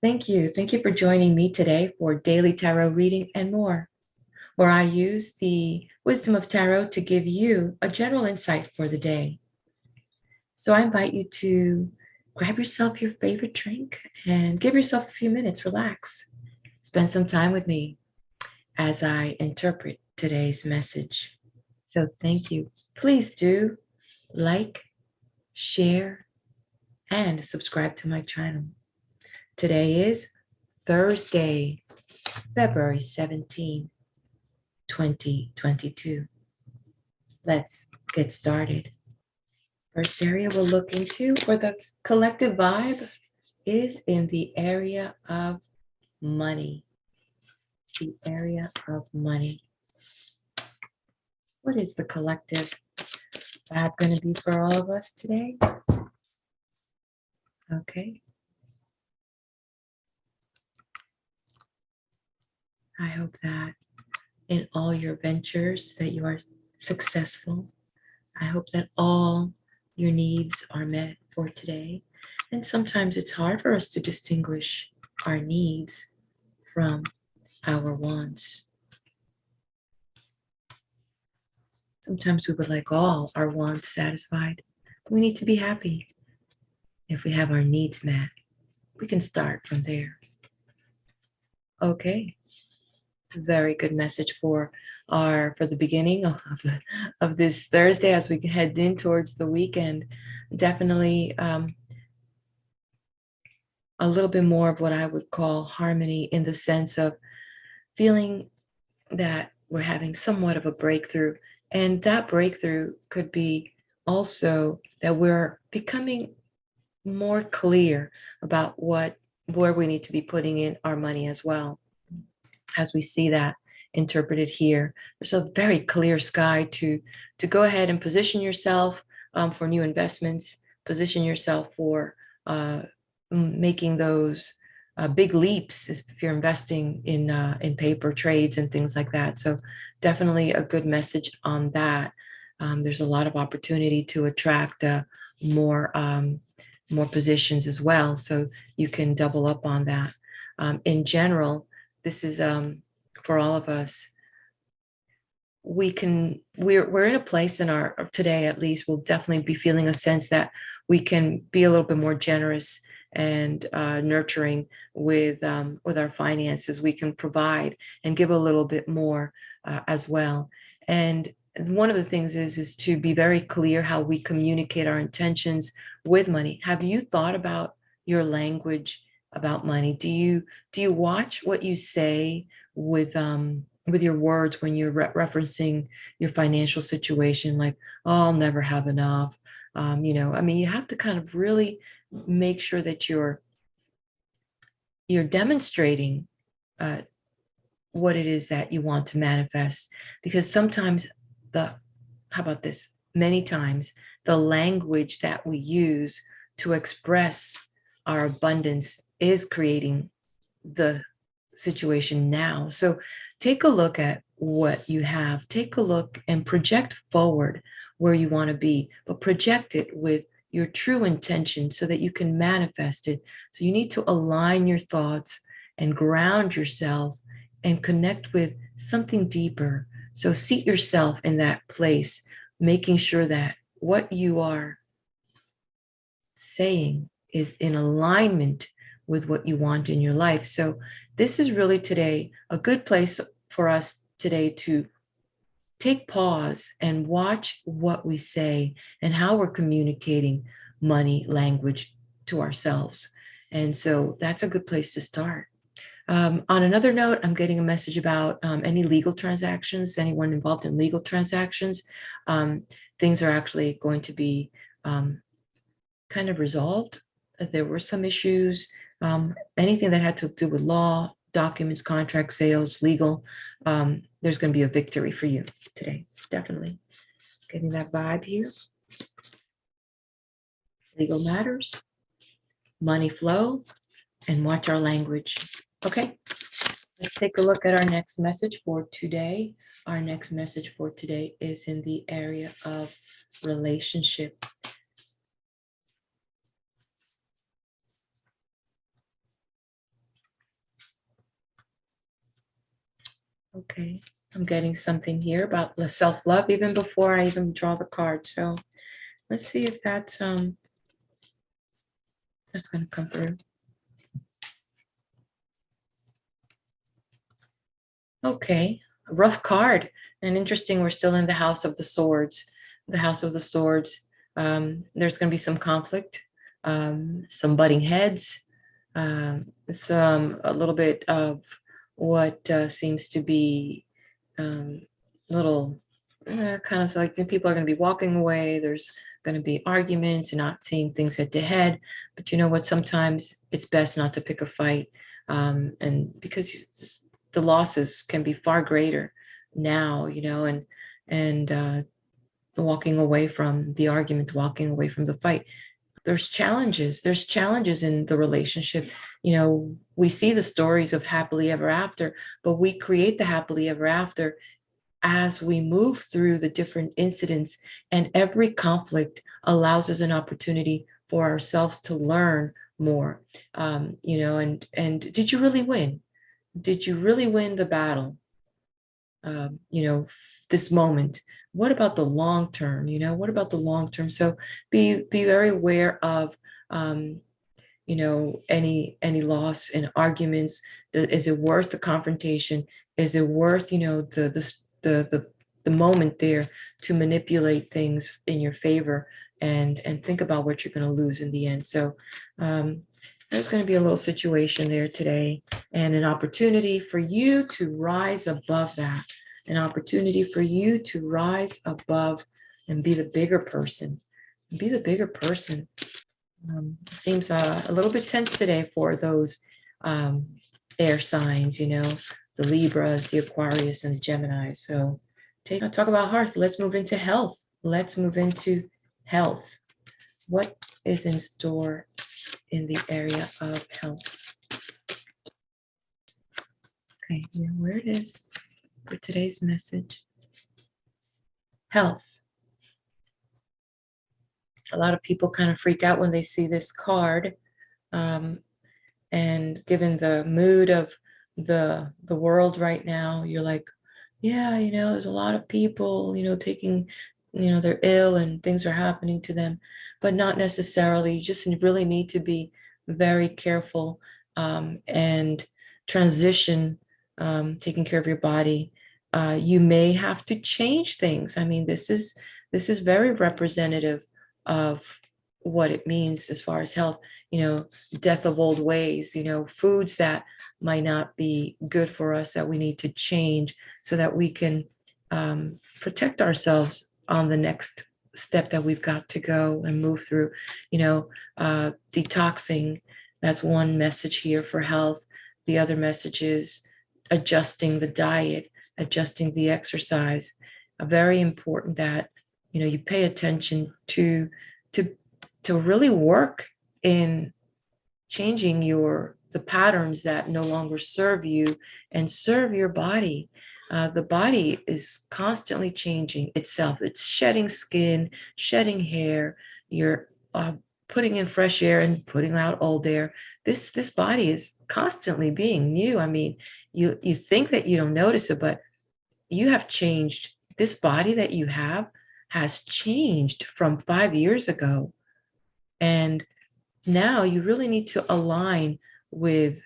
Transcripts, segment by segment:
Thank you. Thank you for joining me today for daily tarot reading and more, where I use the wisdom of tarot to give you a general insight for the day. So I invite you to grab yourself your favorite drink and give yourself a few minutes, relax. Spend some time with me as I interpret today's message. So thank you. Please do like, share, and subscribe to my channel. Today is Thursday, February 17, 2022. Let's get started. First area we'll look into for the collective vibe is in the area of money. The area of money. What is the collective vibe going to be for all of us today? Okay. I hope that in all your ventures that you are successful. I hope that all your needs are met for today. And sometimes it's hard for us to distinguish our needs from our wants. Sometimes we would like all our wants satisfied. We need to be happy. If we have our needs met, we can start from there. Okay. Very good message for the beginning of this Thursday as we head in towards the weekend. Definitely a little bit more of what I would call harmony, in the sense of feeling that we're having somewhat of a breakthrough, and that breakthrough could be also that we're becoming more clear about where we need to be putting in our money as well. As we see that interpreted here, there's a very clear sky to go ahead and position yourself for new investments, position yourself for making those big leaps if you're investing in paper trades and things like that. So definitely a good message on that. There's a lot of opportunity to attract more positions as well, so you can double up on that. In general, this is for all of us. We're in a place in our today, at least, we'll definitely be feeling a sense that we can be a little bit more generous and nurturing with our finances. We can provide and give a little bit more as well. And one of the things is to be very clear how we communicate our intentions with money. Have you thought about your language about money? Do you watch what you say with your words when you're referencing your financial situation? Like, oh, I'll never have enough. You have to kind of really make sure that you're demonstrating what it is that you want to manifest, because sometimes many times the language that we use to express our abundance is creating the situation now. So take a look at what you have. Take a look and project forward where you want to be, but project it with your true intention so that you can manifest it. So you need to align your thoughts and ground yourself and connect with something deeper. So seat yourself in that place, making sure that what you are saying is in alignment with what you want in your life. So this is really today a good place for us today to take pause and watch what we say and how we're communicating money language to ourselves. And so that's a good place to start. On another note, I'm getting a message about any legal transactions, anyone involved in legal transactions. Things are actually going to be kind of resolved. There were some issues, anything that had to do with law, documents, contract, sales, legal. There's going to be a victory for you today. Definitely getting that vibe here. Legal matters, money flow, and watch our language. Okay, let's take a look at our next message for today. Our next message for today is in the area of relationship. Okay, I'm getting something here about the self-love even before I even draw the card. So let's see if that's going to come through. Okay, a rough card. And interesting, we're still in the House of the Swords. The House of the Swords. There's going to be some conflict, some butting heads, some a little bit of what seems to be little kind of like people are going to be walking away. There's going to be arguments. You're not seeing things head to head. But you know what? Sometimes it's best not to pick a fight, and because the losses can be far greater now, and walking away from the argument, walking away from the fight. There's challenges in the relationship. We see the stories of happily ever after, but we create the happily ever after as we move through the different incidents, and every conflict allows us an opportunity for ourselves to learn more. And did you really win? Did you really win the battle? This moment. What about the long term? What about the long term? So be very aware of any loss in arguments. Is it worth the confrontation? Is it worth the moment there to manipulate things in your favor, and think about what you're going to lose in the end? So there's going to be a little situation there today, and an opportunity for you to rise above that, an opportunity for you to rise above and be the bigger person. Be the bigger person. Seems a little bit tense today for those air signs, the Libras, the Aquarius, and the Gemini. So talk about hearth. Let's move into health. Let's move into health. What is in store in the area of health? Okay, where it is for today's message. Health. A lot of people kind of freak out when they see this card. And given the mood of the world right now, you're like, yeah, there's a lot of people, taking, they're ill and things are happening to them, but not necessarily. You just really need to be very careful, and transition, taking care of your body. You may have to change things. I mean, this is very representative of what it means as far as health, death of old ways, foods that might not be good for us that we need to change so that we can protect ourselves on the next step that we've got to go and move through. Detoxing, that's one message here for health. The other message is adjusting the diet, adjusting the exercise. Very important that you pay attention to really work in changing the patterns that no longer serve you and serve your body. The body is constantly changing itself. It's shedding skin, shedding hair. You're putting in fresh air and putting out old air. This body is constantly being new. I mean, you think that you don't notice it, but you have changed. This body that you have has changed from 5 years ago. And now you really need to align with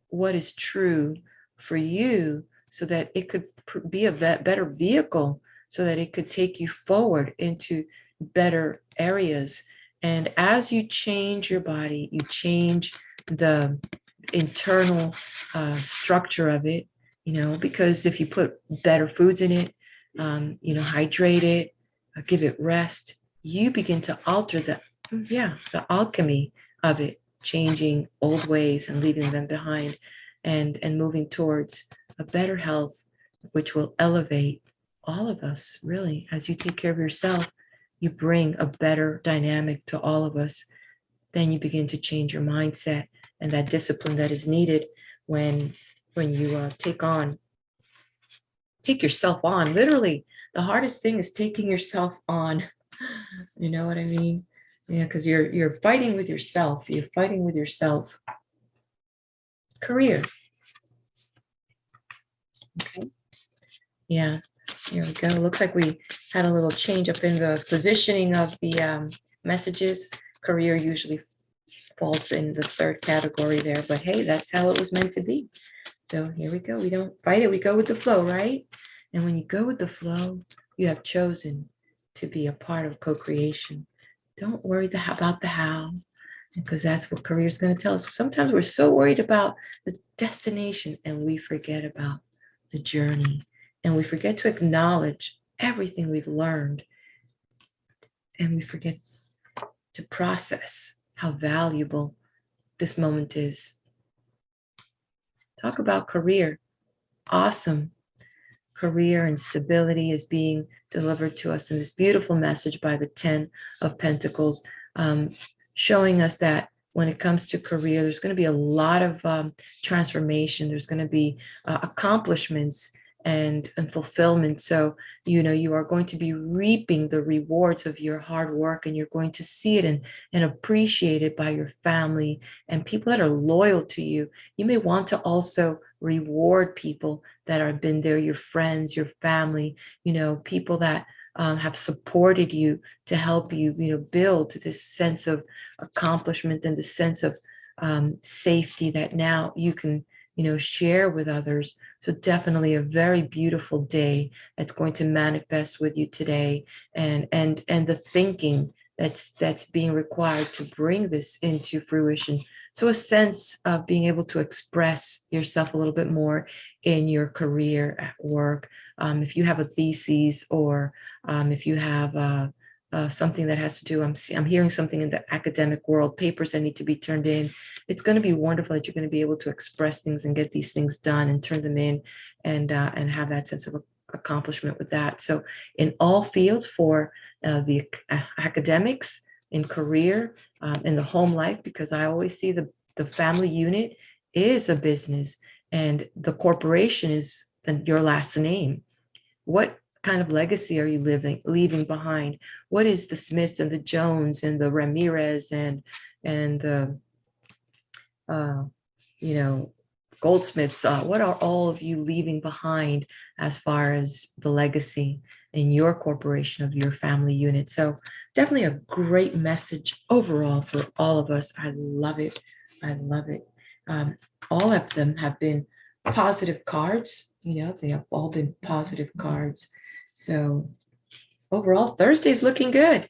what is true for you so that it could be a better vehicle, so that it could take you forward into better areas. And as you change your body, you change the internal structure of it, because if you put better foods in it, hydrate it, give it rest, you begin to alter the alchemy of it, changing old ways and leaving them behind, and moving towards a better health, which will elevate all of us. Really, as you take care of yourself, you bring a better dynamic to all of us. Then you begin to change your mindset and that discipline that is needed when you take yourself on. Literally, the hardest thing is taking yourself on. You know what I mean? Yeah, because you're fighting with yourself. You're fighting with yourself. Career. Okay. Yeah, here we go. Looks like we had a little change up in the positioning of the messages. Career usually falls in the third category there, but hey, that's how it was meant to be. So here we go. We don't fight it. We go with the flow, right? And when you go with the flow, you have chosen to be a part of co-creation. Don't worry about the how, because that's what career is going to tell us. Sometimes we're so worried about the destination and we forget about the journey, and we forget to acknowledge everything we've learned, and we forget to process how valuable this moment is. Talk about career. Awesome. Career and stability is being delivered to us in this beautiful message by the 10 of Pentacles, showing us that when it comes to career, there's going to be a lot of transformation. There's going to be accomplishments and fulfillment. So, you are going to be reaping the rewards of your hard work, and you're going to see it and appreciate it by your family and people that are loyal to you. You may want to also reward people that have been there, your friends, your family, people that have supported you to help you, build this sense of accomplishment and the sense of safety that now you can, share with others. So definitely a very beautiful day that's going to manifest with you today, and the thinking that's being required to bring this into fruition. So a sense of being able to express yourself a little bit more in your career at work. If you have a thesis, or if you have something that has to do, I'm hearing something in the academic world, papers that need to be turned in. It's going to be wonderful that you're going to be able to express things and get these things done and turn them in, and have that sense of accomplishment with that. So in all fields, for the academics, in career, in the home life, because I always see the family unit is a business, and the corporation is your last name. What kind of legacy are you leaving behind? What is the Smiths and the Jones and the Ramirez and the you know Goldsmiths? What are all of you leaving behind as far as the legacy in your corporation of your family unit? So definitely a great message overall for all of us. I love it. I love it. All of them have been positive cards. They have all been positive cards. So overall, Thursday's looking good.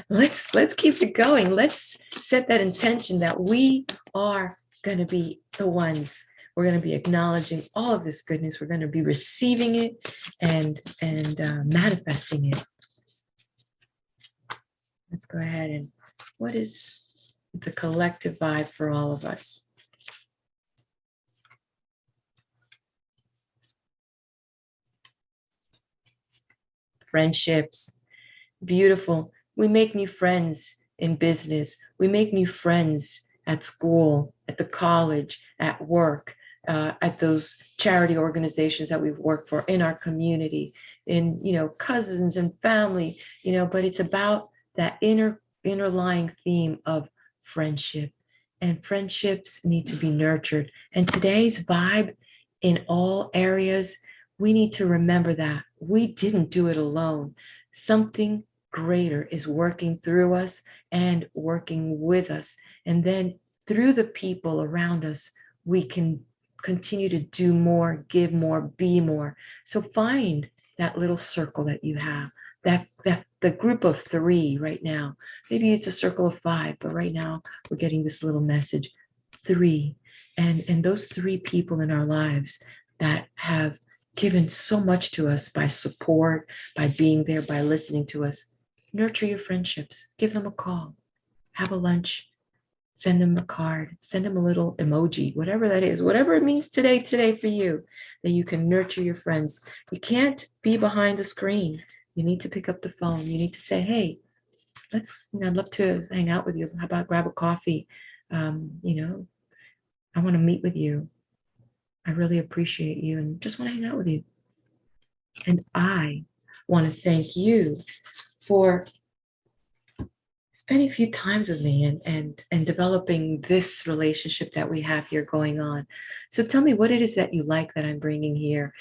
Let's keep it going. Let's set that intention that we are going to be the ones. We're going to be acknowledging all of this goodness. We're going to be receiving it and manifesting it. Let's go ahead and what is the collective vibe for all of us? Friendships, beautiful. We make new friends in business. We make new friends at school, at the college, at work, at those charity organizations that we've worked for, in our community, in cousins and family. But it's about that interlying theme of friendship, and friendships need to be nurtured. And today's vibe in all areas, we need to remember that we didn't do it alone. Something greater is working through us and working with us. And then through the people around us, we can continue to do more, give more, be more. So find that little circle that you have, that the group of 3 right now. Maybe it's a circle of 5, but right now we're getting this little message, 3. And those 3 people in our lives that have given so much to us by support, by being there, by listening to us. Nurture your friendships. Give them a call. Have a lunch. Send them a card. Send them a little emoji, whatever that is, whatever it means today for you, that you can nurture your friends. You can't be behind the screen. You need to pick up the phone. You need to say, hey, I'd love to hang out with you. How about grab a coffee? I want to meet with you. I really appreciate you and just want to hang out with you. And I want to thank you for spending a few times with me and developing this relationship that we have here going on. So tell me what it is that you like that I'm bringing here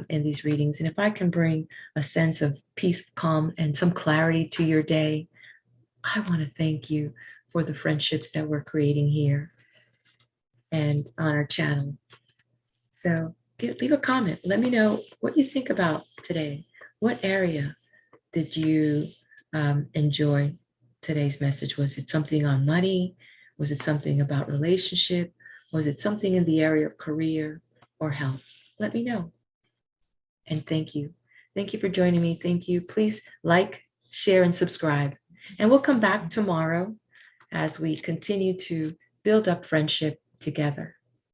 in these readings. And if I can bring a sense of peace, calm, and some clarity to your day, I want to thank you for the friendships that we're creating here and on our channel. So leave a comment. Let me know what you think about today. What area did you enjoy today's message? Was it something on money? Was it something about relationship? Was it something in the area of career or health? Let me know. And thank you. Thank you for joining me. Thank you. Please like, share, and subscribe. And we'll come back tomorrow as we continue to build up friendship together.